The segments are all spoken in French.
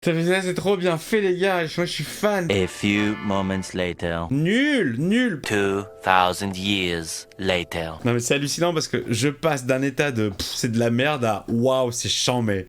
C'est trop bien fait, les gars. Moi, je suis fan. A few moments later. Nul. 2000 years later. Non, mais c'est hallucinant parce que je passe d'un état de c'est de la merde à waouh, c'est chambé.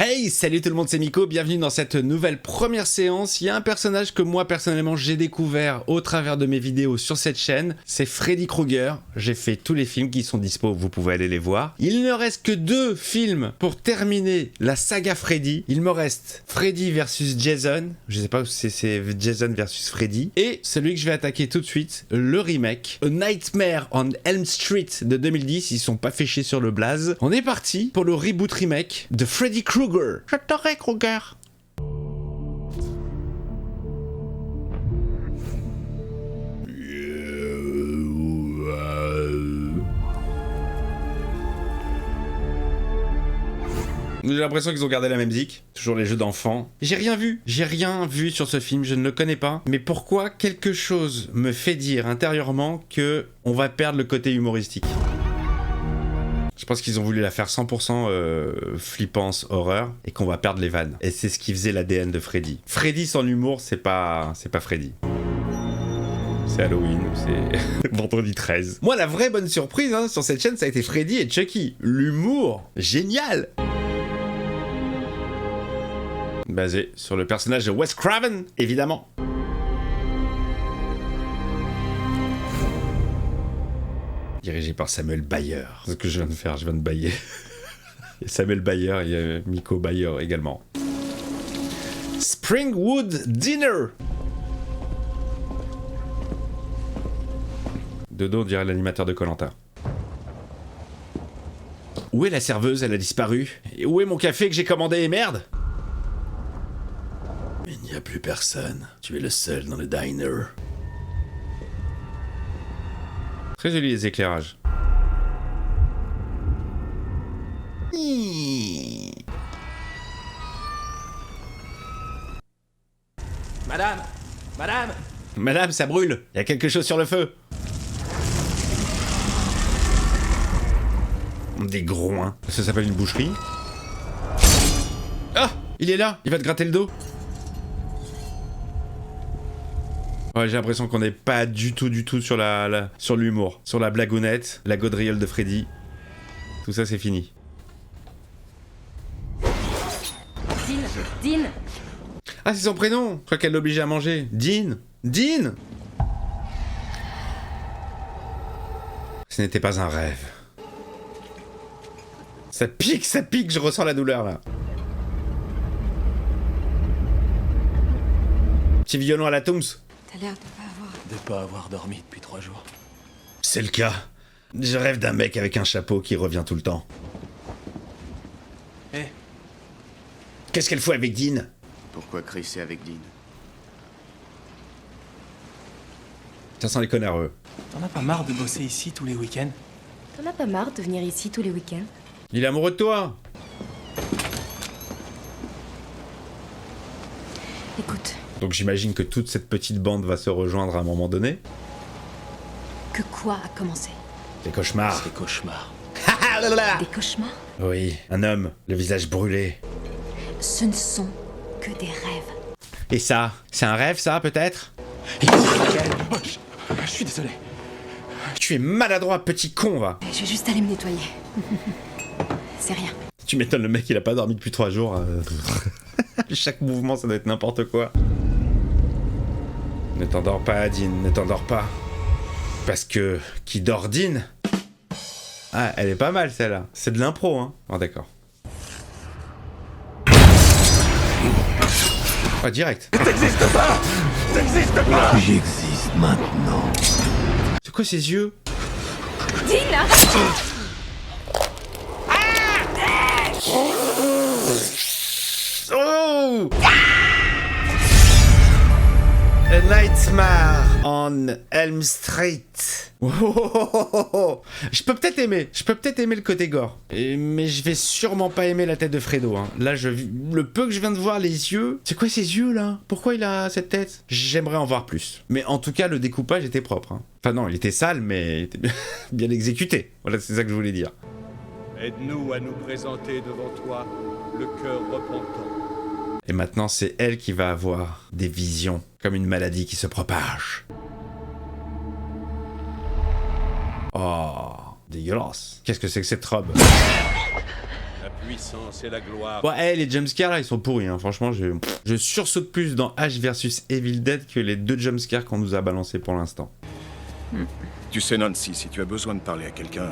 Hey, salut tout le monde, c'est Miko, bienvenue dans cette nouvelle première séance. Il y a un personnage que moi personnellement j'ai découvert au travers de mes vidéos sur cette chaîne, c'est Freddy Krueger. J'ai fait tous les films qui sont dispo, vous pouvez aller les voir. Il ne reste que 2 films pour terminer la saga Freddy. Il me reste Freddy versus Jason, je sais pas si c'est Jason versus Freddy, et celui que je vais attaquer tout de suite, le remake, A Nightmare on Elm Street de 2010, ils sont pas fait chier sur le blaze. On est parti pour le reboot remake de Freddy Krueger. Je t'aurai, Krueger. J'ai l'impression qu'ils ont gardé la même zik, toujours les jeux d'enfants. J'ai rien vu sur ce film, je ne le connais pas. Mais pourquoi quelque chose me fait dire intérieurement que on va perdre le côté humoristique? Je pense qu'ils ont voulu la faire 100% flippance, horreur, et qu'on va perdre les vannes. Et c'est ce qui faisait l'ADN de Freddy. Freddy sans l'humour, c'est pas Freddy. C'est Halloween, c'est vendredi 13. Moi, la vraie bonne surprise sur cette chaîne, ça a été Freddy et Chucky. L'humour, génial. Basé sur le personnage de Wes Craven, évidemment. Dirigé par Samuel Bayer. C'est ce que je viens de faire, je viens de bailler. Il y a Samuel Bayer, il y a Miko Bayer également. Springwood Dinner. De dos, on dirait l'animateur de Koh-Lanta. Où est la serveuse? Elle a disparu. Et où est mon café que j'ai commandé? Merde! Il n'y a plus personne. Tu es le seul dans le diner. Très joli les éclairages. Madame, ça brûle. Il y a quelque chose sur le feu. Des groins. Ça s'appelle une boucherie. Ah, il est là. Il va te gratter le dos. Ouais, j'ai l'impression qu'on n'est pas du tout sur sur l'humour, sur la blagounette, la gaudriole de Freddy. Tout ça, c'est fini. Dean. Ah, c'est son prénom. Je crois qu'elle l'obligeait à manger. Dean. Ce n'était pas un rêve. Ça pique, je ressens la douleur là. Petit violon à la Tooms. T'as l'air de pas avoir dormi depuis 3 jours. C'est le cas. Je rêve d'un mec avec un chapeau qui revient tout le temps. Eh. Qu'est-ce qu'elle fout avec Dean? Pourquoi Chris est avec Dean? Ça sent les connards, eux. T'en as pas marre de bosser ici tous les week-ends? T'en as pas marre de venir ici tous les week-ends? Il est amoureux de toi. Écoute, Donc j'imagine que toute cette petite bande va se rejoindre à un moment donné. que quoi a commencé? Des cauchemars. Des cauchemars. Des cauchemars? Oui, un homme, le visage brûlé. Ce ne sont que des rêves. Et ça, c'est un rêve ça, peut-être? Je suis désolé. Tu es maladroit, petit con, va. Je vais juste aller me nettoyer. C'est rien. Tu m'étonnes, le mec, il a pas dormi depuis 3 jours. Chaque mouvement, ça doit être n'importe quoi. Ne t'endors pas, Dean, ne t'endors pas. Parce que qui dort Dean? Ah, elle est pas mal celle-là. C'est de l'impro, hein. Oh, d'accord. Ah, direct. T'existes pas. J'existe maintenant. C'est quoi ces yeux? Dean! Oh! A Nightmare on Elm Street. Oh, oh, oh, oh, oh, oh. Je peux peut-être aimer le côté gore. Mais je vais sûrement pas aimer la tête de Fredo. Hein. Là, le peu que je viens de voir, les yeux... C'est quoi ces yeux, là? Pourquoi il a cette tête? J'aimerais en voir plus. Mais en tout cas, le découpage était propre. Hein. Enfin non, il était sale, mais il était bien exécuté. Voilà, c'est ça que je voulais dire. Aide-nous à nous présenter devant toi, le cœur repentant. Et maintenant, c'est elle qui va avoir des visions, comme une maladie qui se propage. Oh, dégueulasse. Qu'est-ce que c'est que cette robe? La puissance et la gloire. Bon, les jumpscares là, ils sont pourris, hein. Franchement, je sursaute plus dans Ash vs Evil Dead que les 2 jumpscares qu'on nous a balancés pour l'instant. Tu sais, Nancy, si tu as besoin de parler à quelqu'un...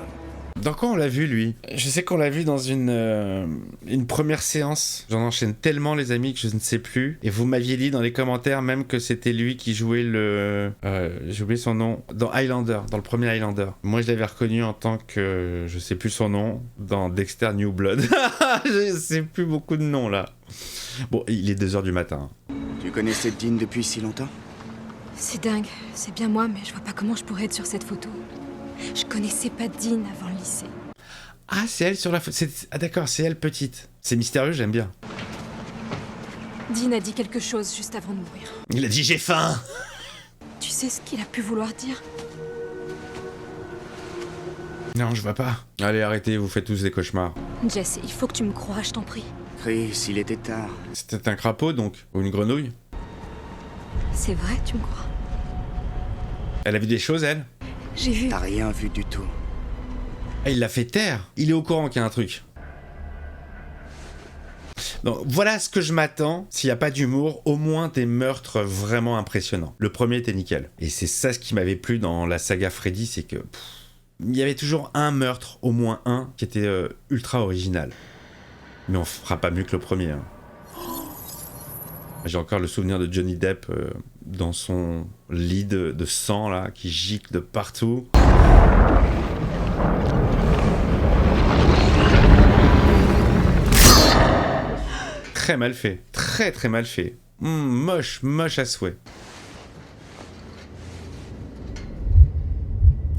Dans quoi on l'a vu, lui? Je sais qu'on l'a vu dans une première séance. J'en enchaîne tellement, les amis, que je ne sais plus. Et vous m'aviez dit dans les commentaires même que c'était lui qui jouait le... j'ai oublié son nom. Dans Highlander, dans le premier Highlander. Moi, je l'avais reconnu en tant que... Je sais plus son nom. Dans Dexter New Blood. Je sais plus beaucoup de noms, là. Bon, il est 2h du matin. Tu connaissais Dean depuis si longtemps? C'est dingue, c'est bien moi, mais je vois pas comment je pourrais être sur cette photo. Je connaissais pas Dean avant le lycée. Ah, c'est elle sur la photo. Ah d'accord, c'est elle petite. C'est mystérieux, j'aime bien. Dean a dit quelque chose juste avant de mourir. Il a dit j'ai faim. Tu sais ce qu'il a pu vouloir dire? Non, je vois pas. Allez, arrêtez, vous faites tous des cauchemars. Jess, il faut que tu me croies, je t'en prie. Chris, il était tard. C'était un crapaud donc? Ou une grenouille? C'est vrai, tu me crois? Elle a vu des choses, elle? J'ai vu. T'as rien vu du tout. Ah, il l'a fait taire. Il est au courant qu'il y a un truc. Donc voilà ce que je m'attends, s'il n'y a pas d'humour, au moins des meurtres vraiment impressionnants. Le premier était nickel. Et c'est ça ce qui m'avait plu dans la saga Freddy, c'est que... il y avait toujours un meurtre, au moins un, qui était ultra original. Mais on fera pas mieux que le premier. Hein. J'ai encore le souvenir de Johnny Depp dans son lit de sang là, qui gicle de partout. Très mal fait, très mal fait. Moche à souhait.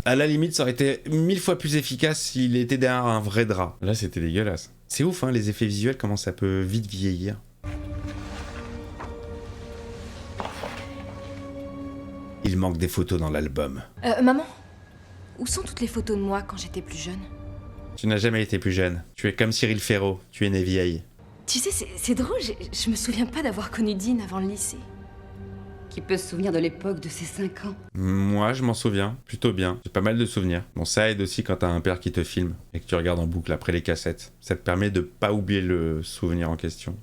À la limite, ça aurait été 1000 fois plus efficace s'il était derrière un vrai drap. Là, c'était dégueulasse. C'est ouf, hein, les effets visuels, comment ça peut vite vieillir. Il manque des photos dans l'album. Maman, où sont toutes les photos de moi quand j'étais plus jeune? Tu n'as jamais été plus jeune. Tu es comme Cyril Ferraud, tu es né vieille. Tu sais, c'est drôle, je me souviens pas d'avoir connu Dean avant le lycée. Qui peut se souvenir de l'époque de ses 5 ans? Moi, je m'en souviens, plutôt bien. J'ai pas mal de souvenirs. Bon, ça aide aussi quand t'as un père qui te filme et que tu regardes en boucle après les cassettes. Ça te permet de pas oublier le souvenir en question.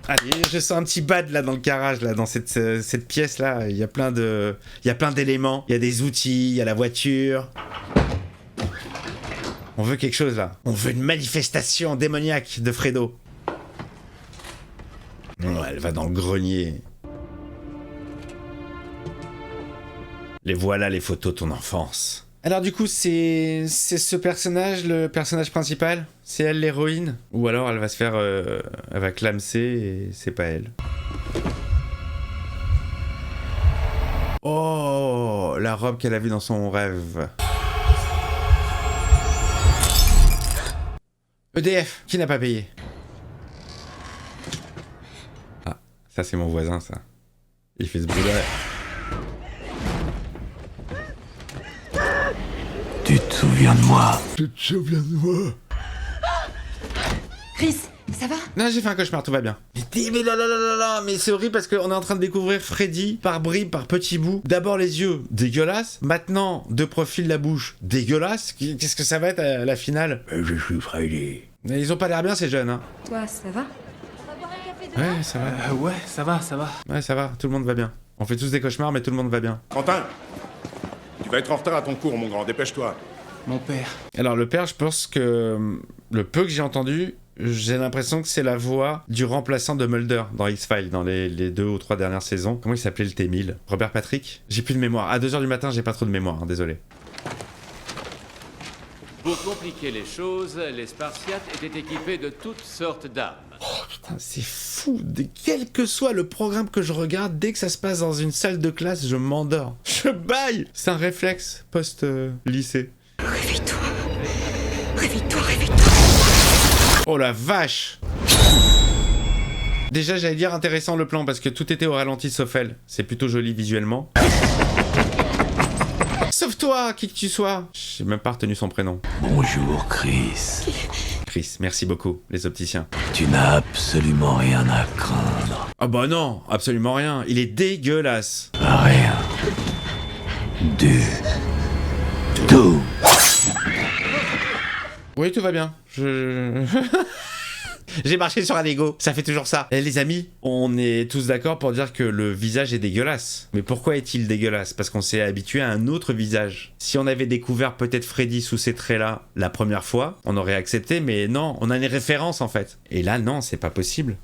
Allez, je sens un petit bad là dans le garage, là, dans cette pièce là. Il y a plein d'éléments. Il y a des outils, il y a la voiture. On veut quelque chose là. On veut une manifestation démoniaque de Fredo. Non, elle va dans le grenier. Les voilà les photos de ton enfance. Alors du coup, c'est ce personnage, le personnage principal? C'est elle l'héroïne? Ou alors elle va se faire... elle va clamser et c'est pas elle. Oh, la robe qu'elle a vue dans son rêve. EDF, qui n'a pas payé? Ah, ça c'est mon voisin, ça. Il fait ce bruit-là. Tu te souviens de moi? Tu te souviens de moi? Chris, ça va? Non, j'ai fait un cauchemar, tout va bien. Mais là, mais c'est horrible parce qu'on est en train de découvrir Freddy par bribes, par petits bouts. D'abord les yeux, dégueulasse. Maintenant, de profil la bouche, dégueulasse. Qu'est-ce que ça va être à la finale? Je suis Freddy. Mais ils ont pas l'air bien ces jeunes, hein. Toi, ça va? Ouais, ça va. Ouais, ça va. Ouais, ça va, tout le monde va bien. On fait tous des cauchemars, mais tout le monde va bien. Quentin, tu vas être en retard à ton cours, mon grand, dépêche-toi. Mon père. Alors le père, je pense que le peu que j'ai entendu, j'ai l'impression que c'est la voix du remplaçant de Mulder dans X-Files, dans les 2 ou 3 dernières saisons. Comment il s'appelait le T-1000? Robert Patrick? J'ai plus de mémoire. À 2h du matin, j'ai pas trop de mémoire, hein, désolé. Pour compliquer les choses, les Spartiates étaient équipés de toutes sortes d'armes. Putain, c'est fou. Quel que soit le programme que je regarde, dès que ça se passe dans une salle de classe, je m'endors. Je Je baille. C'est un réflexe post-lycée. Réveille-toi. Réveille-toi, réveille-toi. Oh la vache. Déjà, j'allais dire intéressant le plan parce que tout était au ralenti sauf elle. C'est plutôt joli visuellement. Sauf toi, qui que tu sois. J'ai même pas retenu son prénom. Bonjour, Chris. Chris, merci beaucoup, les opticiens. Tu n'as absolument rien à craindre. Ah bah non, absolument rien. Il est dégueulasse. Rien. Du tout. Oui, tout va bien. J'ai marché sur un Lego, ça fait toujours ça. Et les amis, on est tous d'accord pour dire que le visage est dégueulasse. Mais pourquoi est-il dégueulasse? Parce qu'on s'est habitué à un autre visage. Si on avait découvert peut-être Freddy sous ces traits-là la première fois, on aurait accepté, mais non, on a une référence en fait. Et là, non, c'est pas possible.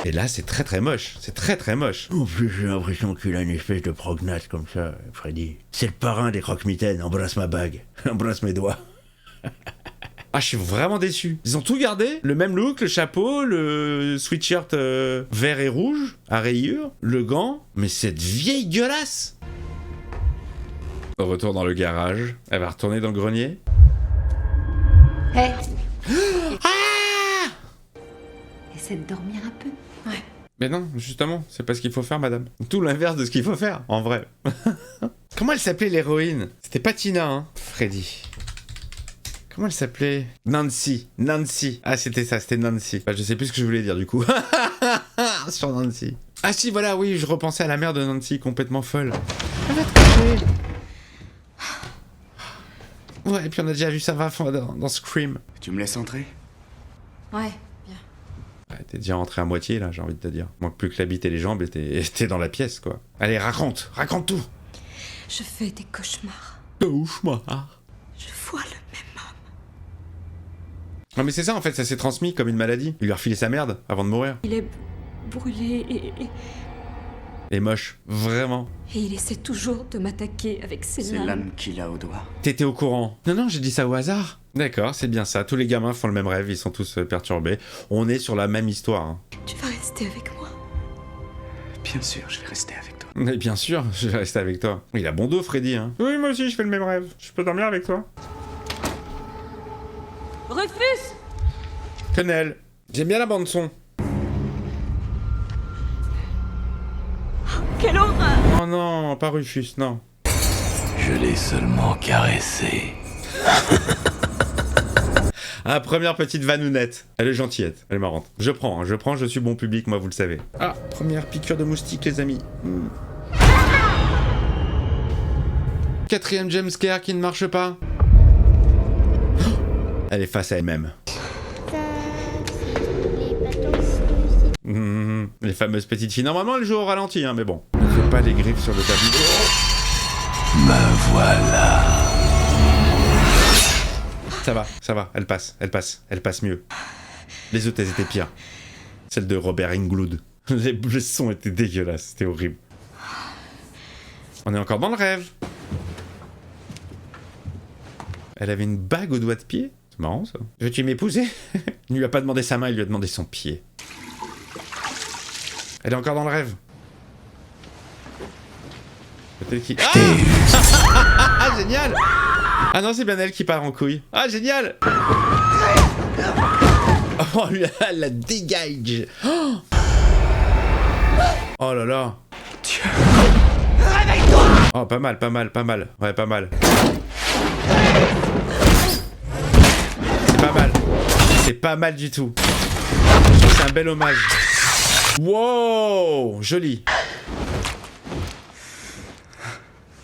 Et là, c'est très très moche. C'est très très moche. En plus, j'ai l'impression qu'il a une espèce de prognate comme ça, Freddy. C'est le parrain des croque-mitaines. Embrasse ma bague. Embrasse mes doigts. Ah, je suis vraiment déçu. Ils ont tout gardé. Le même look, le chapeau, le sweatshirt vert et rouge, à rayures, le gant. Mais cette vieille gueulasse. Au retour dans le garage, elle va retourner dans le grenier. Hé, Ah! essaie de dormir un peu. Ouais. Mais non, justement, c'est pas ce qu'il faut faire, madame. Tout l'inverse de ce qu'il faut faire, en vrai. Comment elle s'appelait l'héroïne? C'était pas Tina, hein? Freddy. Comment elle s'appelait? Nancy. Nancy. Ah, c'était ça, c'était Nancy. Bah, je sais plus ce que je voulais dire, du coup. Sur Nancy. Ah si, voilà, oui, je repensais à la mère de Nancy, complètement folle. Elle va te coucher. Ouais, et puis on a déjà vu ça dans Scream. Tu me laisses entrer? Ouais, bien. Ouais, t'es déjà rentré à moitié, là, j'ai envie de te dire. Manque plus que la bite et les jambes, et t'es dans la pièce, quoi. Allez, raconte tout. Je fais des cauchemars. Cauchemar. Je vois le même homme. Non mais c'est ça en fait, ça s'est transmis comme une maladie. Il lui a refilé sa merde avant de mourir. Il est brûlé Et moche, vraiment. et il essaie toujours de m'attaquer avec ses C'est lames. l'âme qu'il a au doigt. T'étais au courant? Non, j'ai dit ça au hasard. D'accord, c'est bien ça. Tous les gamins font le même rêve, ils sont tous perturbés. On est sur la même histoire. Hein. Tu vas rester avec moi. Bien sûr, je vais rester avec toi. Mais bien sûr, je vais rester avec toi. Il a bon dos, Freddy, hein. Oui, moi aussi, je fais le même rêve. Je peux dormir avec toi. Rufus! Quenelle. J'aime bien la bande-son. Quelle horreur! Oh non, pas Rufus, non. Je l'ai seulement caressé. Ah, première petite vanounette. Elle est gentillette, elle est marrante. Je prends, je suis bon public, moi, vous le savez. Ah, première piqûre de moustique, les amis. Quatrième jumpscare qui ne marche pas. Oh, elle est face à elle-même. Les fameuses petites filles. Normalement, elle joue au ralenti, hein, mais bon. Ne fais pas les griffes sur le tapis. Me voilà. Ça va, elle passe mieux. Les autres, elles étaient pires. Celle de Robert Englund. Le son était dégueulasse, c'était horrible. On est encore dans le rêve. Elle avait une bague au doigt de pied. C'est marrant, ça. Veux-tu m'épouser? Il lui a pas demandé sa main, il lui a demandé son pied. Elle est encore dans le rêve. Peut-être qu'il... Ah, génial! Ah non, c'est bien elle qui part en couille. Ah, génial! Oh, elle la dégage. Oh là là. Oh, pas mal. Ouais, pas mal. C'est pas mal du tout. Je trouve que c'est un bel hommage. Wow, joli.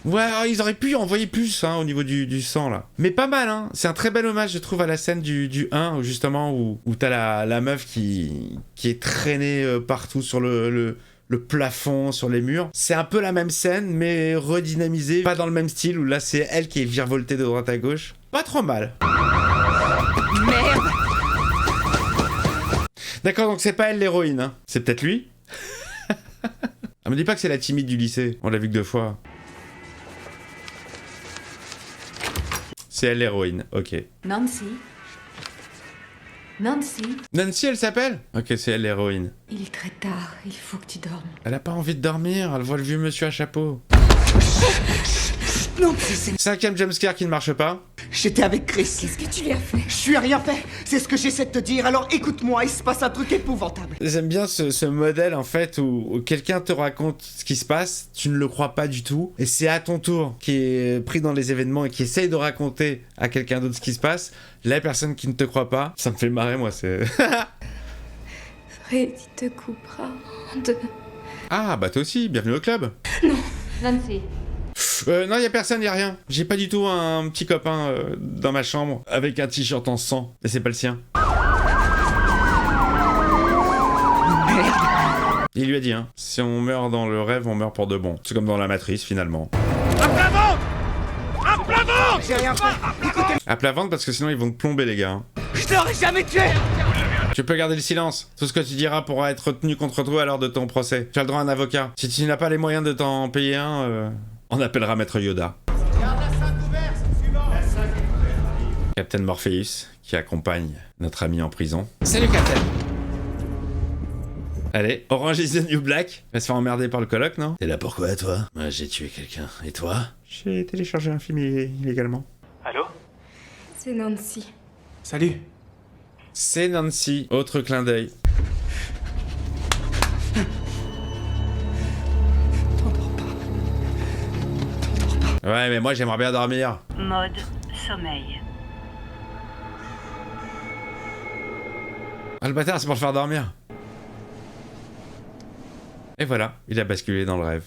Ouais, ils auraient pu envoyer plus hein, au niveau du sang là. Mais pas mal, hein. C'est un très bel hommage, je trouve, à la scène du 1 où justement où t'as la meuf qui est traînée partout sur le plafond, sur les murs. C'est un peu la même scène, mais redynamisée. Pas dans le même style où là c'est elle qui est virevoltée de droite à gauche. Pas trop mal. Merde! D'accord, donc c'est pas elle l'héroïne, hein. C'est peut-être lui. Ah, me dis pas que c'est la timide du lycée. On l'a vu que 2 fois. C'est elle l'héroïne, ok. Nancy? Nancy, Nancy, elle s'appelle? Ok, c'est elle l'héroïne. il est très tard, il faut que tu dormes. Elle a pas envie de dormir, elle voit le vieux monsieur à chapeau. Non, c'est... 5ème jumpscare qui ne marche pas. J'étais avec Chris. Qu'est-ce que tu lui as fait? Je lui ai rien fait. C'est ce que j'essaie de te dire. Alors écoute-moi, il se passe un truc épouvantable. J'aime bien ce modèle en fait où quelqu'un te raconte ce qui se passe, tu ne le crois pas du tout, et c'est à ton tour qui est pris dans les événements et qui essaye de raconter à quelqu'un d'autre ce qui se passe. La personne qui ne te croit pas, ça me fait marrer moi, c'est... Freddy te coupera en deux. Ah bah toi aussi, bienvenue au club. Nancy. Non, y a personne, y a rien. J'ai pas du tout un petit copain dans ma chambre avec un t-shirt en sang, mais c'est pas le sien. Il lui a dit, hein, si on meurt dans le rêve, on meurt pour de bon. C'est comme dans la matrice, finalement. J'ai rien fait. Écoutez, À plat ventre, parce que sinon ils vont te plomber, les gars. Hein. je l'aurais jamais tué. Tu peux garder le silence. Tout ce que tu diras pourra être retenu contre toi à l'heure de ton procès. Tu as le droit à un avocat. Si tu n'as pas les moyens de t'en payer un, on appellera Maître Yoda. Captain Morpheus, qui accompagne notre ami en prison. Salut, Captain. Allez, Orange is the New Black. Va se faire emmerder par le coloc, non? T'es là pourquoi, toi? Moi, j'ai tué quelqu'un. Et toi? J'ai téléchargé un film illégalement. Allô? C'est Nancy. Salut. C'est Nancy. Autre clin d'œil. Ouais, mais moi j'aimerais bien dormir. Mode sommeil. Ah, le bâtard, c'est pour le faire dormir. Et voilà, il a basculé dans le rêve.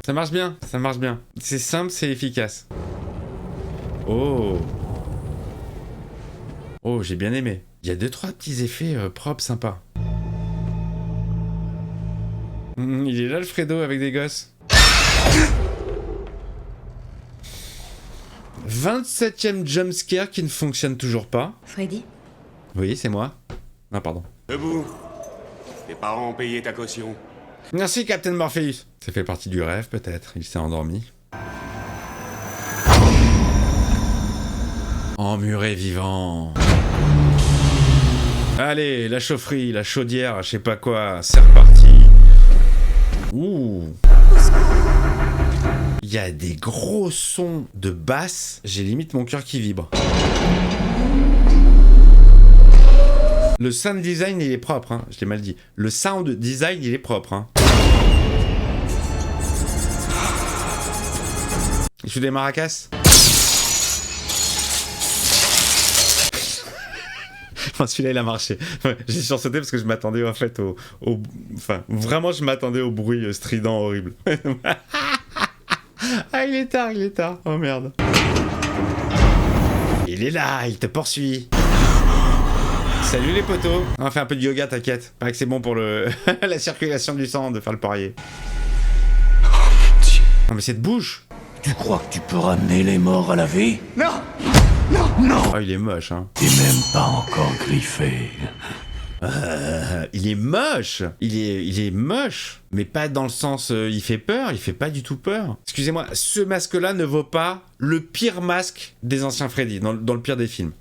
Ça marche bien, ça marche bien. C'est simple, c'est efficace. Oh. Oh, j'ai bien aimé. Il y a 2-3 petits effets propres, sympas. Il est là, le Fredo, avec des gosses. 27ème jumpscare qui ne fonctionne toujours pas. Freddy? Oui, c'est moi. Ah, pardon. Debout. Tes parents ont payé ta caution. Merci, Captain Morpheus. Ça fait partie du rêve, peut-être. Il s'est endormi. Emmuré vivant. Allez, la chaufferie, la chaudière, je sais pas quoi. C'est reparti. Ouh. Il y a des gros sons de basse. J'ai limite mon cœur qui vibre. Le sound design, il est propre, hein. Je l'ai mal dit. Le sound design, il est propre, hein. Il joue des maracas. Enfin, celui-là, il a marché. J'ai sursauté parce que je m'attendais en fait au... Enfin, vraiment, je m'attendais au bruit strident horrible. Ah, il est tard. Oh merde. Il est là, il te poursuit. Salut les potos. On va faire un peu de yoga, t'inquiète. Paraît que c'est bon pour le la circulation du sang de faire le poirier. Non mais cette bouche. Tu crois que tu peux ramener les morts à la vie? Non. Non. Non. Oh, il est moche, hein. T'es même pas encore griffé. Il est moche. Il est moche. Mais pas dans le sens il fait peur. Il fait pas du tout peur. Excusez-moi, ce masque-là ne vaut pas le pire masque des anciens Freddy, dans le pire des films.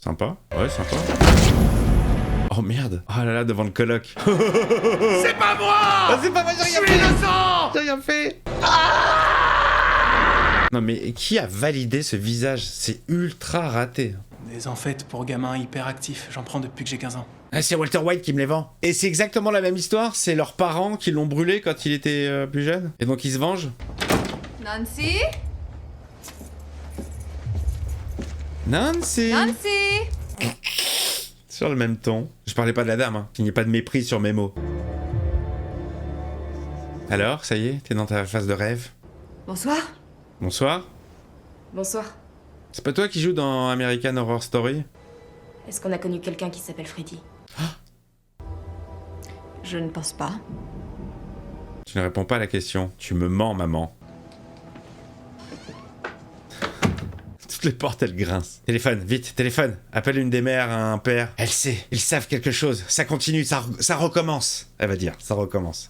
Sympa. Ouais, sympa. Oh merde. Oh là là, devant le coloc. C'est pas moi. Ah, c'est pas moi, j'ai rien fait. Innocent. J'ai rien fait. Non mais qui a validé ce visage? C'est ultra raté. Des enfêtes pour gamins hyperactifs. J'en prends depuis que j'ai 15 ans. Ah, c'est Walter White qui me les vend. Et c'est exactement la même histoire. C'est leurs parents qui l'ont brûlé quand il était plus jeune. Et donc ils se vengent. Nancy? Nancy. Nancy? Sur le même ton. Je parlais pas de la dame, hein. Qu'il n'y ait pas de mépris sur mes mots. Alors, ça y est, t'es dans ta phase de rêve. Bonsoir. Bonsoir. Bonsoir. C'est pas toi qui joues dans American Horror Story? Est-ce qu'on a connu quelqu'un qui s'appelle Freddy? Je ne pense pas. Tu ne réponds pas à la question. Tu me mens, maman. Toutes les portes, elles grincent. Téléphone, vite, téléphone. Appelle une des mères, un père. Elle sait, ils savent quelque chose. Ça continue, ça recommence. Elle va dire, ça recommence.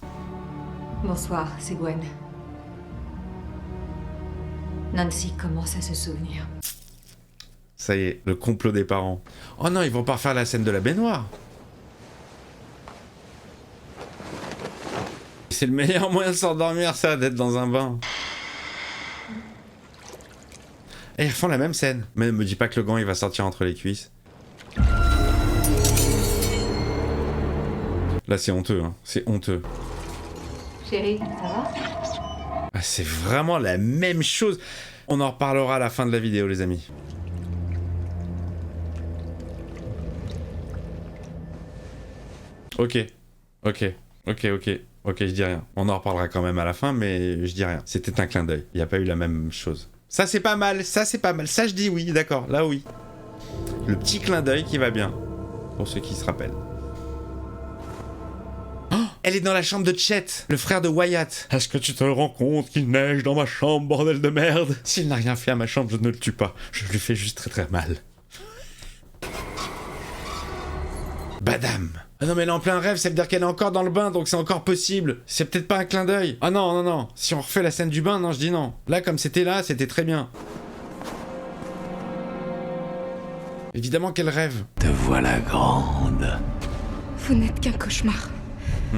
Bonsoir, c'est Gwen. Nancy commence à se souvenir. Ça y est, le complot des parents. Oh non, ils vont pas refaire la scène de la baignoire. C'est le meilleur moyen de s'endormir, ça, d'être dans un bain. Et ils refont la même scène. Mais ne me dis pas que le gant, il va sortir entre les cuisses. Là, c'est honteux, hein. C'est honteux. Chérie, ça va? Ah, c'est vraiment la même chose. On en reparlera à la fin de la vidéo, les amis. Ok, je dis rien. On en reparlera quand même à la fin, mais je dis rien. C'était un clin d'œil. Il n'y a pas eu la même chose. Ça, c'est pas mal. Ça, c'est pas mal. Ça, je dis oui, d'accord. Là, oui. Le petit clin d'œil qui va bien. Pour ceux qui se rappellent. Oh, elle est dans la chambre de Chet, le frère de Wyatt. Est-ce que tu te rends compte qu'il neige dans ma chambre, bordel de merde? S'il n'a rien fait à ma chambre, je ne le tue pas. Je lui fais juste très très mal. Badam. Ah non mais elle est en plein rêve, ça veut dire qu'elle est encore dans le bain, donc c'est encore possible. C'est peut-être pas un clin d'œil. Ah non, non, non. Si on refait la scène du bain, non, je dis non. Là, comme c'était là, c'était très bien. Évidemment qu'elle rêve. Te voilà grande. Vous n'êtes qu'un cauchemar.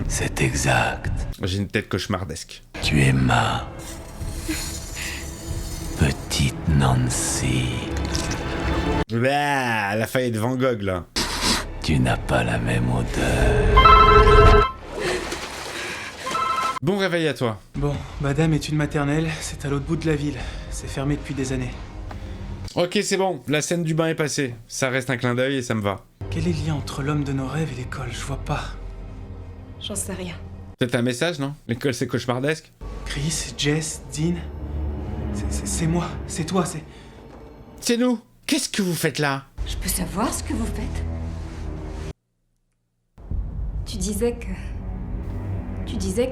C'est exact. J'ai une tête cauchemardesque. Tu es ma petite Nancy. Bah, la faillite de Van Gogh, là. Tu n'as pas la même odeur. Bon réveil à toi. Bon, madame est une maternelle, c'est à l'autre bout de la ville. C'est fermé depuis des années. Ok, c'est bon. La scène du bain est passée. Ça reste un clin d'œil et ça me va. Quel est le lien entre l'homme de nos rêves et l'école? Je vois pas. J'en sais rien. Peut-être un message, non? L'école, c'est cauchemardesque. Chris, Jess, Dean... C'est moi, c'est toi, c'est... C'est nous. Qu'est-ce que vous faites là? Je peux savoir ce que vous faites? Tu disais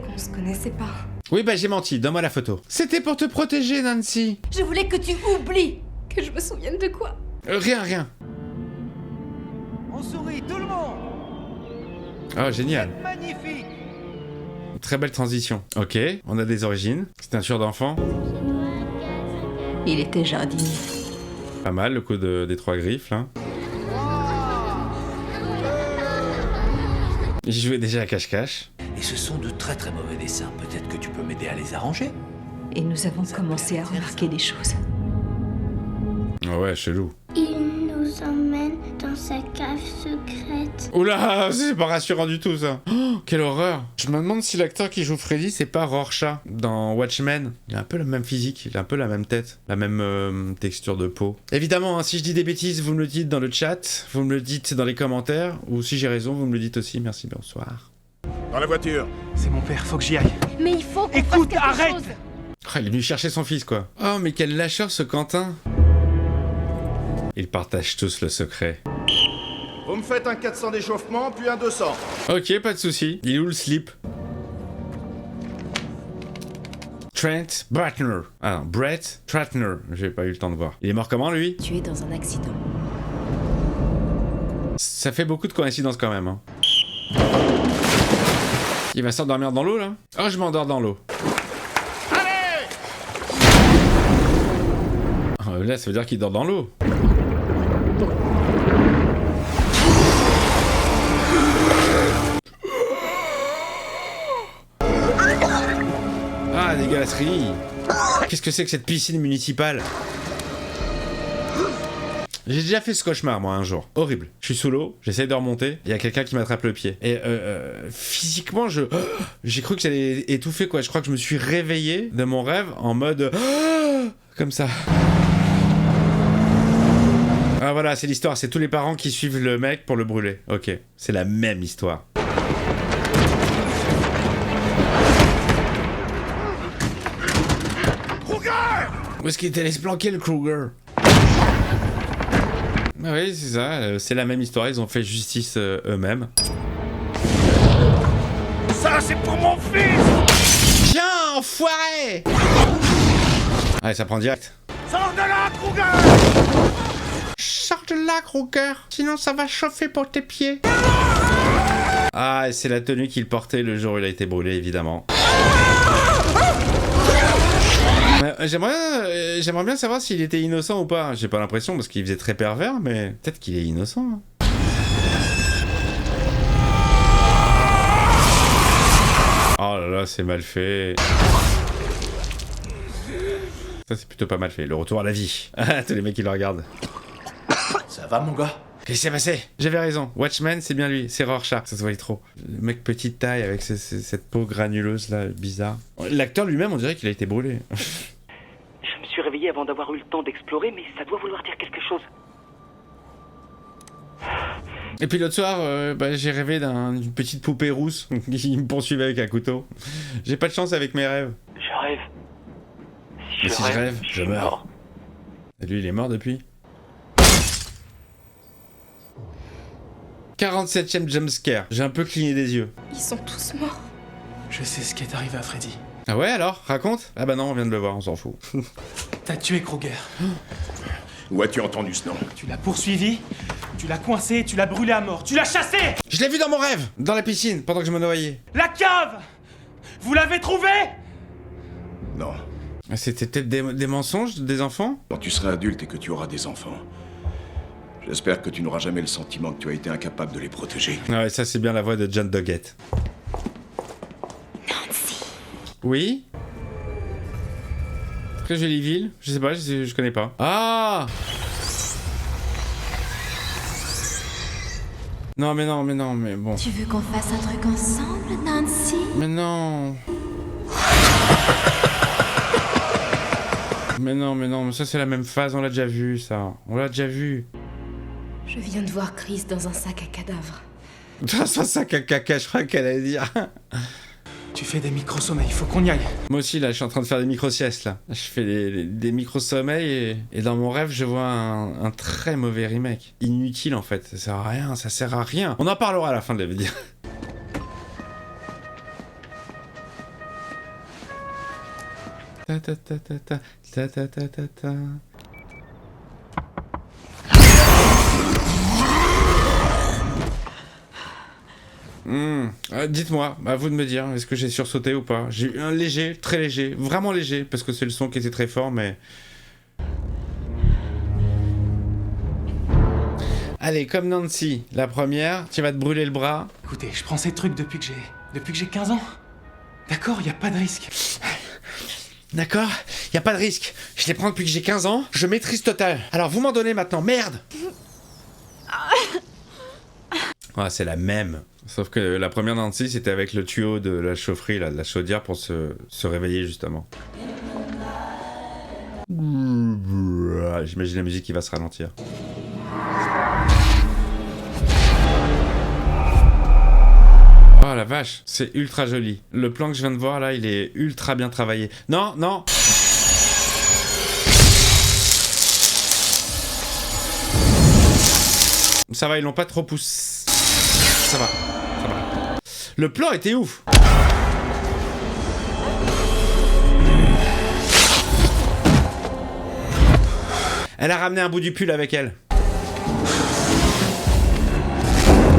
qu'on se connaissait pas. Oui, bah j'ai menti. Donne-moi la photo. C'était pour te protéger, Nancy. Je voulais que tu oublies. Que je me souvienne de quoi? Rien. On sourit, tout le monde. Oh, génial. Magnifique. Très belle transition. Ok, on a des origines. C'est un tueur d'enfants. Il était jardinier. Pas mal, le coup des 3 griffes, là. J'y jouais déjà à cache-cache. Et ce sont de très très mauvais dessins. Peut-être que tu peux m'aider à les arranger. Et nous avons commencé à remarquer des choses. Ah ouais, chelou. Il nous emmène dans sa cave secrète. Oula, c'est pas rassurant du tout, ça. Oh, quelle horreur. Je me demande si l'acteur qui joue Freddy, c'est pas Rorschach dans Watchmen. Il a un peu le même physique, il a un peu la même tête, la même texture de peau. Évidemment, hein, si je dis des bêtises, vous me le dites dans le chat, vous me le dites dans les commentaires, ou si j'ai raison, vous me le dites aussi. Merci, bonsoir. Dans la voiture. C'est mon père, faut que j'y aille. Mais il faut qu'on Écoute, fasse quelque arrête chose. Oh, il est venu chercher son fils, quoi. Oh, mais quel lâcheur, ce Quentin. Ils partagent tous le secret. Vous me faites un 400 d'échauffement, puis un 200. Ok, pas de souci. Il est où le slip? Trent Bratner. Ah non, Brett Ratner. J'ai pas eu le temps de voir. Il est mort comment, lui? Tué dans un accident. Ça fait beaucoup de coïncidences quand même, hein. Il va s'endormir dans l'eau, là? Oh, je m'endors dans l'eau. Allez! Oh, là, ça veut dire qu'il dort dans l'eau. Ah, dégueulasserie! Qu'est-ce que c'est que cette piscine municipale? J'ai déjà fait ce cauchemar, moi, un jour. Horrible. Je suis sous l'eau, j'essaye de remonter, il y a quelqu'un qui m'attrape le pied. Et physiquement, j'ai cru que j'allais étouffer, quoi. Je crois que je me suis réveillé de mon rêve en mode... comme ça. Ah voilà, c'est l'histoire. C'est tous les parents qui suivent le mec pour le brûler. Ok, c'est la même histoire. Où est-ce qu'il était allé se planquer, le Kruger? Oui, c'est ça, c'est la même histoire, ils ont fait justice eux-mêmes. Ça, c'est pour mon fils! Tiens, enfoiré! Allez, ça prend direct. Sors de là, Kruger! Sors de là, Kruger, sinon ça va chauffer pour tes pieds. Ah, et c'est la tenue qu'il portait le jour où il a été brûlé, évidemment. J'aimerais bien savoir s'il était innocent ou pas. J'ai pas l'impression parce qu'il faisait très pervers, mais peut-être qu'il est innocent. Hein. Oh là là, c'est mal fait. Ça, c'est plutôt pas mal fait. Le retour à la vie. Tous les mecs qui le regardent. Ça va, mon gars? Qu'est-ce qui s'est passé? J'avais raison. Watchmen, c'est bien lui. C'est Rorschach. Ça se voyait trop. Le mec petite taille avec cette peau granuleuse là, bizarre. L'acteur lui-même, on dirait qu'il a été brûlé. Je me suis réveillé avant d'avoir eu le temps d'explorer, mais ça doit vouloir dire quelque chose. Et puis l'autre soir, j'ai rêvé d'une petite poupée rousse qui me poursuivait avec un couteau. J'ai pas de chance avec mes rêves. Je rêve. Mais si je rêve, je meurs. Et lui, il est mort depuis. 47ème jumpscare. J'ai un peu cligné des yeux. Ils sont tous morts. Je sais ce qui est arrivé à Freddy. Ah ouais, alors? Raconte? Ah bah non, on vient de le voir, on s'en fout. T'as tué Kruger. Où as-tu entendu ce nom? Tu l'as poursuivi, tu l'as coincé, tu l'as brûlé à mort, tu l'as chassé! Je l'ai vu dans mon rêve! Dans la piscine, pendant que je me noyais. La cave! Vous l'avez trouvé? Non. C'était peut-être des mensonges des enfants? Quand tu seras adulte et que tu auras des enfants, j'espère que tu n'auras jamais le sentiment que tu as été incapable de les protéger. Ah ouais, ça c'est bien la voix de John Doggett. Nancy. Oui? Très jolie ville? Je sais pas, je connais pas. Ah! Non, mais bon. Tu veux qu'on fasse un truc ensemble, Nancy? Mais non. Mais non, ça c'est la même phase, on l'a déjà vu ça. On l'a déjà vu. Je viens de voir Chris dans un sac à cadavres. Dans un sac à caca, je crois qu'elle allait dire. Tu fais des micro-sommeils, faut qu'on y aille. Moi aussi là, je suis en train de faire des micro-siestes là. Je fais des micro-sommeils et dans mon rêve, je vois un très mauvais remake. Inutile en fait, ça sert à rien. On en parlera à la fin de la vidéo. Dites-moi, à vous de me dire, est-ce que j'ai sursauté ou pas? J'ai eu un léger, très léger, vraiment léger, parce que c'est le son qui était très fort, mais... Allez, comme Nancy, la première, tu vas te brûler le bras. Écoutez, je prends ces trucs depuis que j'ai 15 ans. D'accord, y a pas de risque. D'accord, y a pas de risque. Je les prends depuis que j'ai 15 ans, je maîtrise total. Alors vous m'en donnez maintenant, merde. Ah, c'est la même. Sauf que la première Nancy, c'était avec le tuyau de la chaufferie, là, de la chaudière, pour se réveiller, justement. J'imagine la musique qui va se ralentir. Oh la vache, c'est ultra joli. Le plan que je viens de voir, là, il est ultra bien travaillé. Non, non. Ça va, ils l'ont pas trop poussé. Ça va. Le plan était ouf. Elle a ramené un bout du pull avec elle.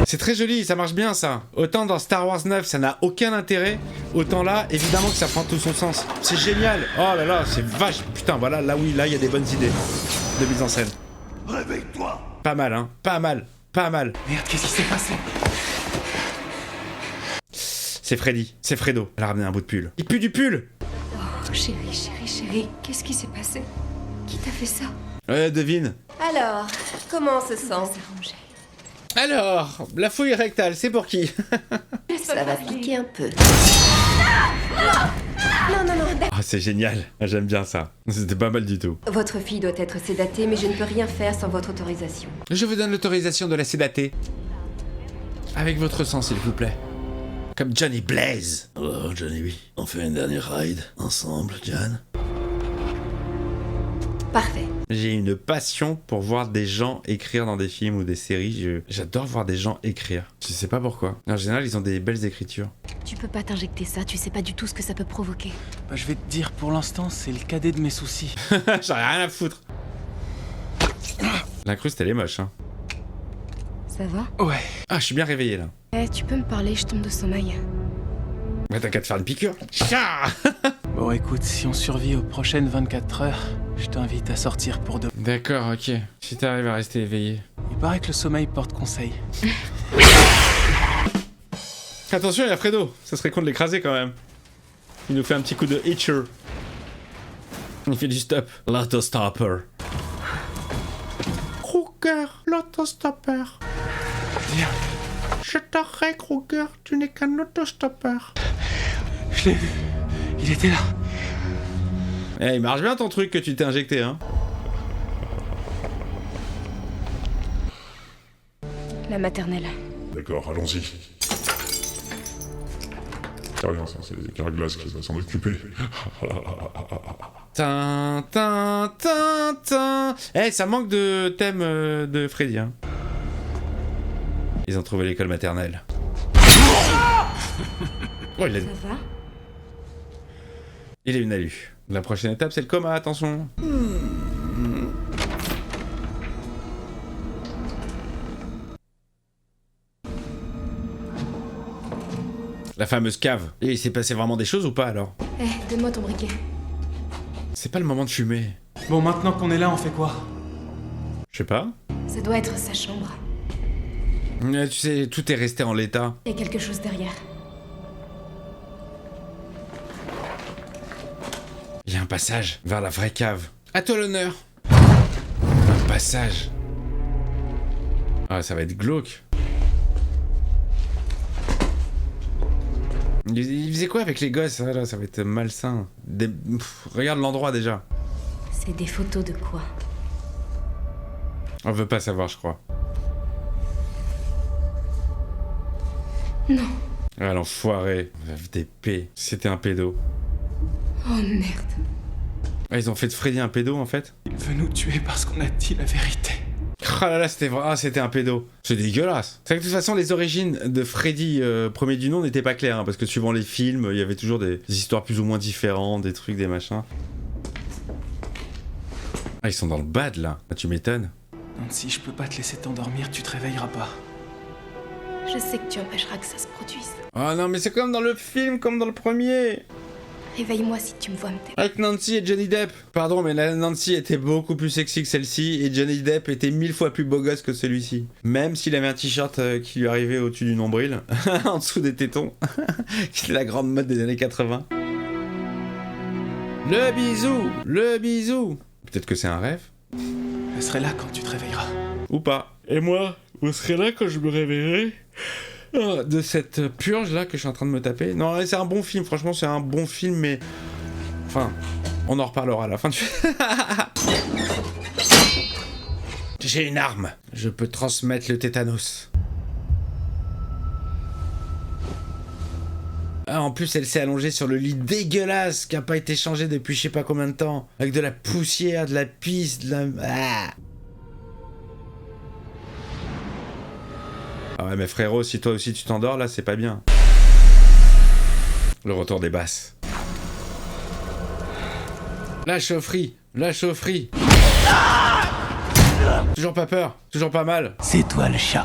C'est très joli, ça marche bien ça. Autant dans Star Wars 9, ça n'a aucun intérêt. Autant là, évidemment que ça prend tout son sens. C'est génial. Oh là là, c'est vache. Putain, voilà, là oui, là il y a des bonnes idées de mise en scène. Réveille-toi. Pas mal, hein. Pas mal. Merde, qu'est-ce qui s'est passé? C'est Freddy, c'est Fredo. Elle a ramené un bout de pull. Il pue du pull. Oh, chérie, qu'est-ce qui s'est passé? Qui t'a fait ça? Devine. Alors, comment on se sent? Alors, la fouille rectale, c'est pour qui? Ça va piquer un peu. Non. Ah, c'est génial. J'aime bien ça. C'était pas mal du tout. Votre fille doit être sédatée, mais je ne peux rien faire sans votre autorisation. Je vous donne l'autorisation de la sédater. Avec votre sang, s'il vous plaît. Comme Johnny Blaze. Oh, Johnny, oui. On fait une dernière ride ensemble, John. Parfait. J'ai une passion pour voir des gens écrire dans des films ou des séries. J'adore voir des gens écrire. Je sais pas pourquoi. En général, ils ont des belles écritures. Tu peux pas t'injecter ça, tu sais pas du tout ce que ça peut provoquer. Bah, je vais te dire, pour l'instant, c'est le cadet de mes soucis. J'en ai rien à foutre. L'incruste, elle est moche, hein. Ça va? Ouais. Ah, je suis bien réveillé, là. Tu peux me parler, je tombe de sommeil. Bah, t'as qu'à te faire une piqûre. Bon, Bon, écoute, si on survit aux prochaines 24 heures, je t'invite à sortir pour de... D'accord, ok. Si t'arrives à rester éveillé. Il paraît que le sommeil porte conseil. Attention, il y a Fredo. Ça serait con de l'écraser quand même. Il nous fait un petit coup de hitcher. Il fait du stop. L'autostopper. Kruger, l'autostopper. Viens. Je t'aurais, Kruger, tu n'es qu'un autostopper. Je l'ai vu. Il était là. Eh, il marche bien ton truc que tu t'es injecté, hein. La maternelle. D'accord, allons-y. C'est rien, ça, c'est les écarts glaces qui vont s'en occuper. Tin, tin, tin, tin. Eh, ça manque de thème de Freddy, hein. Ils ont trouvé l'école maternelle. Oh, il a... Ça va? Il a une alu. La prochaine étape, c'est le coma, attention. La fameuse cave. Et il s'est passé vraiment des choses ou pas alors? Eh, donne-moi ton briquet. C'est pas le moment de fumer. Bon, maintenant qu'on est là, on fait quoi? Je sais pas. Ça doit être sa chambre. Tu sais, tout est resté en l'état. Il y a quelque chose derrière. Il y a un passage vers la vraie cave. À toi l'honneur. Un passage. Ah, ça va être glauque. Il faisait quoi avec les gosses? Ah, là, ça va être malsain. Regarde l'endroit déjà. C'est des photos de quoi? On veut pas savoir, je crois. Non. Ah, l'enfoiré. FDP. C'était un pédo. Oh merde. Ah, ils ont fait de Freddy un pédo en fait? Il veut nous tuer parce qu'on a dit la vérité. Ah là là, c'était vrai. Ah, c'était un pédo. C'est dégueulasse. C'est que de toute façon, les origines de Freddy, premier du nom, n'étaient pas claires. Hein, parce que suivant les films, il y avait toujours des histoires plus ou moins différentes, des trucs, des machins. Ah, ils sont dans le bad là. Ah, tu m'étonnes. Si je peux pas te laisser t'endormir, tu te réveilleras pas. Je sais que tu empêcheras que ça se produise. Ah non, mais c'est comme dans le film, comme dans le premier. Réveille-moi si tu me vois me taire. Avec Nancy et Johnny Depp. Pardon, mais la Nancy était beaucoup plus sexy que celle-ci et Johnny Depp était 1000 fois plus beau gosse que celui-ci. Même s'il avait un t-shirt qui lui arrivait au-dessus du nombril, en dessous des tétons, qui est la grande mode des années 80. Le bisou, le bisou. Peut-être que c'est un rêve. Elle serait là quand tu te réveilleras. Ou pas. Et moi, vous serez là quand je me réveillerai de cette purge là que je suis en train de me taper. Non, c'est un bon film, franchement c'est un bon film, mais... Enfin, on en reparlera à la fin du... J'ai une arme. Je peux transmettre le tétanos. Ah, en plus elle s'est allongée sur le lit dégueulasse qui a pas été changé depuis je sais pas combien de temps. Avec de la poussière, de la pisse, de la... Ah ouais mais frérot, si toi aussi tu t'endors là, c'est pas bien. Le retour des basses. La chaufferie, la chaufferie. Toujours pas peur, toujours pas mal. C'est toi le chat.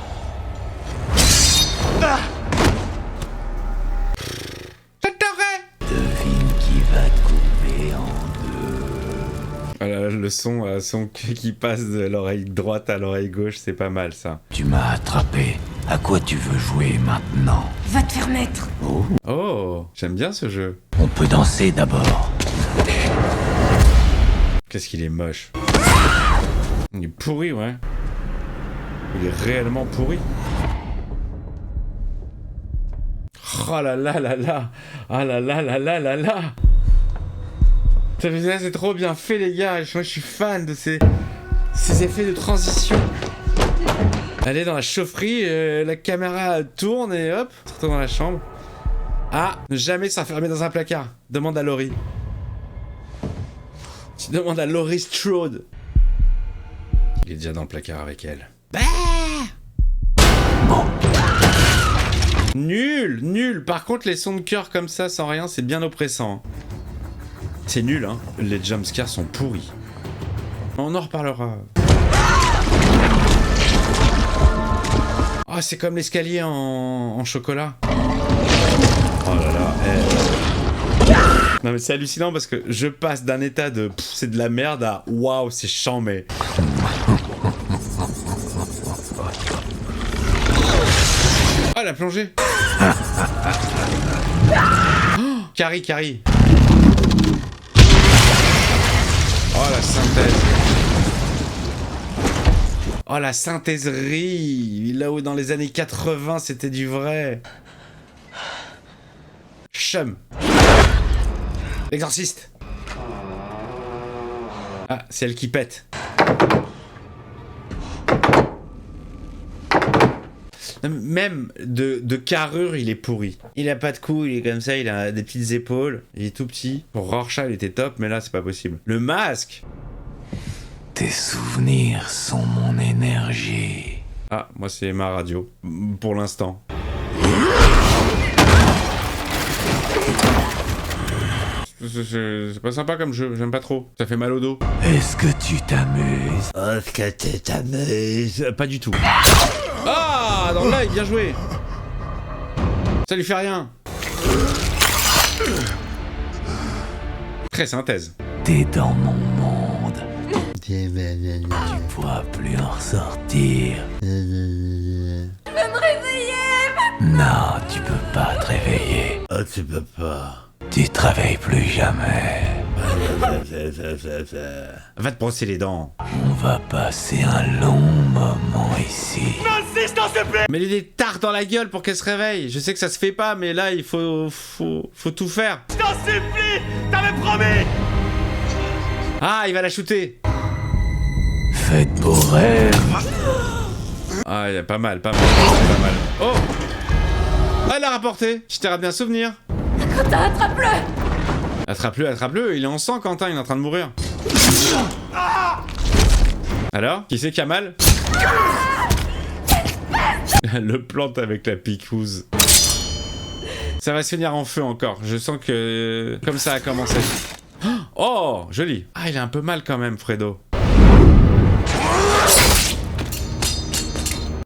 Je t'aurais. Devine qui va te couper en deux. Ah là, le son qui passe de l'oreille droite à l'oreille gauche, c'est pas mal ça. Tu m'as attrapé. À quoi tu veux jouer maintenant? Va te faire mettre. Oh, j'aime bien ce jeu. On peut danser d'abord. Qu'est-ce qu'il est moche. Il est pourri, ouais. Il est réellement pourri. Oh là là là là. Ah là là là là là là. C'est trop bien fait les gars. Moi je suis fan de ces effets de transition. Elle est dans la chaufferie, la caméra tourne et hop, on se retrouve dans la chambre. Ah, ne jamais s'enfermer dans un placard. Demande à Laurie. Tu demandes à Laurie Strode. Il est déjà dans le placard avec elle. Bah bon. Nul, nul. Par contre, les sons de cœur comme ça, sans rien, c'est bien oppressant. C'est nul, hein. Les jumpscares sont pourris. On en reparlera. Ah, c'est comme l'escalier en chocolat. Oh là là, Non mais c'est hallucinant parce que je passe d'un état de c'est de la merde à waouh c'est chambé. Oh la plongée. Oh, Carrie. Oh la synthèse. Oh la synthèserie. Là où dans les années 80 c'était du vrai. Chum. L'exorciste. Ah, c'est elle qui pète. Même de carrure, il est pourri. Il a pas de cou, il est comme ça, il a des petites épaules, il est tout petit. Pour Rorschach, il était top, mais là, c'est pas possible. Le masque. Tes souvenirs sont mon énergie. Ah, moi, c'est ma radio. Pour l'instant. C'est pas sympa comme jeu, j'aime pas trop. Ça fait mal au dos. Est-ce que tu t'amuses? Est-ce que tu t'amuses? Pas du tout. Ah, dans l'œil, bien joué. Ça lui fait rien. Très synthèse. T'es dans mon monde. Tu pourras plus en ressortir. Je veux me réveiller. Non, tu peux pas te réveiller. Oh, tu peux pas. Tu te réveilles plus jamais. Va te brosser les dents. On va passer un long moment ici. N'insiste, s'il te plaît. Mais il y a des tartes dans la gueule pour qu'elle se réveille. Je sais que ça se fait pas, mais là, il faut tout faire. Je t'en supplie, t'avais promis. Ah, il va la shooter. Faites beaux rêves. Ah, il y a pas mal. Oh, ah, elle l'a rapporté. Je t'ai ramené un souvenir. Quentin, attrape-le. Attrape-le, il est en sang, Quentin, il est en train de mourir. Alors, qui c'est qui a mal? Le plante avec la piquouse. Ça va se finir en feu encore, je sens que... Comme ça a commencé. Oh, joli. Ah, il a un peu mal quand même, Fredo.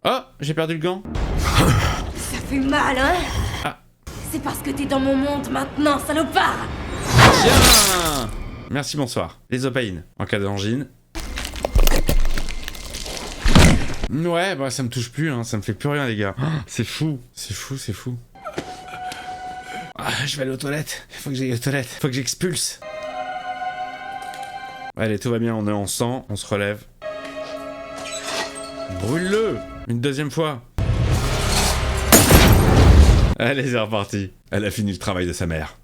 Oh, j'ai perdu le gant. Ça fait mal, hein? Ah. C'est parce que t'es dans mon monde maintenant, salopard. Tiens. Merci, bonsoir. Les opaïnes, en cas d'angine. Ouais, bah ça me touche plus, hein, ça me fait plus rien, les gars. Oh, c'est fou. Ah, je vais aller aux toilettes. Faut que j'aille aux toilettes. Faut que j'expulse. Allez, tout va bien, on est en sang, on se relève. Brûle-le. Une deuxième fois. Allez, c'est reparti. Elle a fini le travail de sa mère.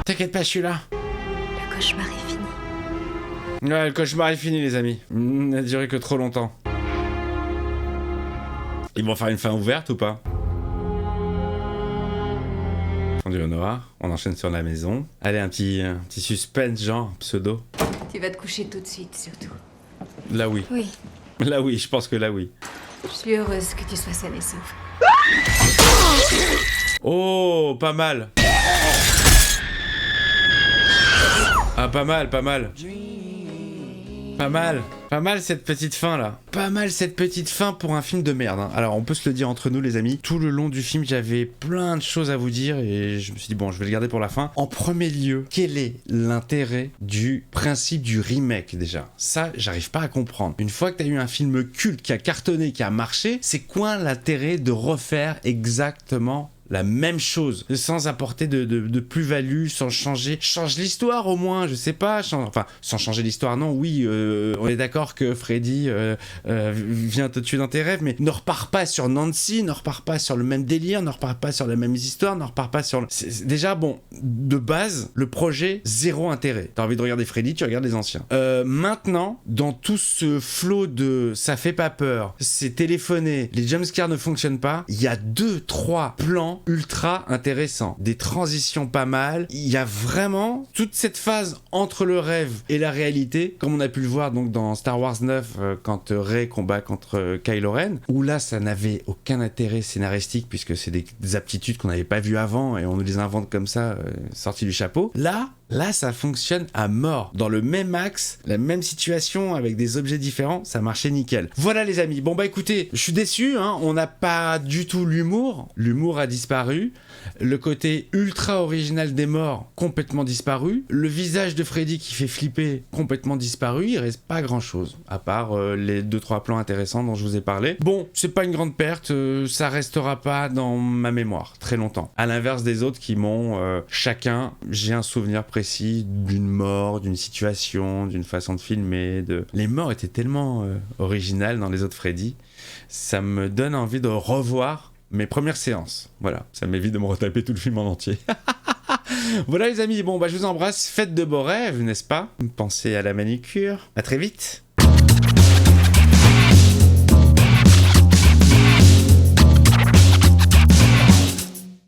T'inquiète pas, je suis là. Le cauchemar est fini. Ouais, le cauchemar est fini, les amis. Il n'a duré que trop longtemps. Ils vont faire une fin ouverte ou pas? Fondu au noir, on enchaîne sur la maison. Allez, un petit suspense, genre pseudo. Tu vas te coucher tout de suite, surtout. Là oui. Oui. Là oui, je pense que là oui. Je suis heureuse que tu sois saine et sauve. Oh, pas mal. Ah, pas mal. Pas mal cette petite fin là. Pas mal cette petite fin pour un film de merde, hein. Alors on peut se le dire entre nous les amis. Tout le long du film j'avais plein de choses à vous dire et je me suis dit bon je vais le garder pour la fin. En premier lieu, quel est l'intérêt du principe du remake déjà? Ça j'arrive pas à comprendre. Une fois que t'as eu un film culte qui a cartonné, qui a marché, c'est quoi l'intérêt de refaire exactement la même chose, sans apporter de plus-value, sans changer. Change l'histoire au moins, je sais pas. Enfin, sans changer l'histoire, non, oui, on est d'accord que Freddy vient te tuer dans tes rêves, mais ne repars pas sur Nancy, ne repars pas sur le même délire, ne repars pas sur les mêmes histoires, ne repars pas sur... Déjà, bon, de base, le projet, zéro intérêt. T'as envie de regarder Freddy, tu regardes les anciens. Maintenant, dans tout ce flot de ça fait pas peur, c'est téléphoné, les jumpscares ne fonctionnent pas, il y a 2-3 plans ultra intéressant, des transitions pas mal, il y a vraiment toute cette phase entre le rêve et la réalité, comme on a pu le voir donc dans Star Wars 9 quand Rey combat contre Kylo Ren, où là ça n'avait aucun intérêt scénaristique puisque c'est des aptitudes qu'on n'avait pas vues avant et on nous les invente comme ça, sorties du chapeau. Là, Là, ça fonctionne à mort. Dans le même axe, la même situation, avec des objets différents, ça marchait nickel. Voilà les amis, bon bah écoutez, je suis déçu, hein, on n'a pas du tout l'humour. L'humour a disparu. Le côté ultra original des morts, complètement disparu. Le visage de Freddy qui fait flipper, complètement disparu. Il reste pas grand chose, à part les 2-3 plans intéressants dont je vous ai parlé. Bon, c'est pas une grande perte, ça restera pas dans ma mémoire très longtemps. À l'inverse des autres qui m'ont chacun, j'ai un souvenir précis d'une mort, d'une situation, d'une façon de filmer. Les morts étaient tellement originales dans les autres Freddy, ça me donne envie de revoir mes premières séances. Voilà, ça m'évite de me retaper tout le film en entier. Voilà les amis, bon bah je vous embrasse, faites de beaux rêves, n'est-ce pas? Pensez à la manicure, à très vite.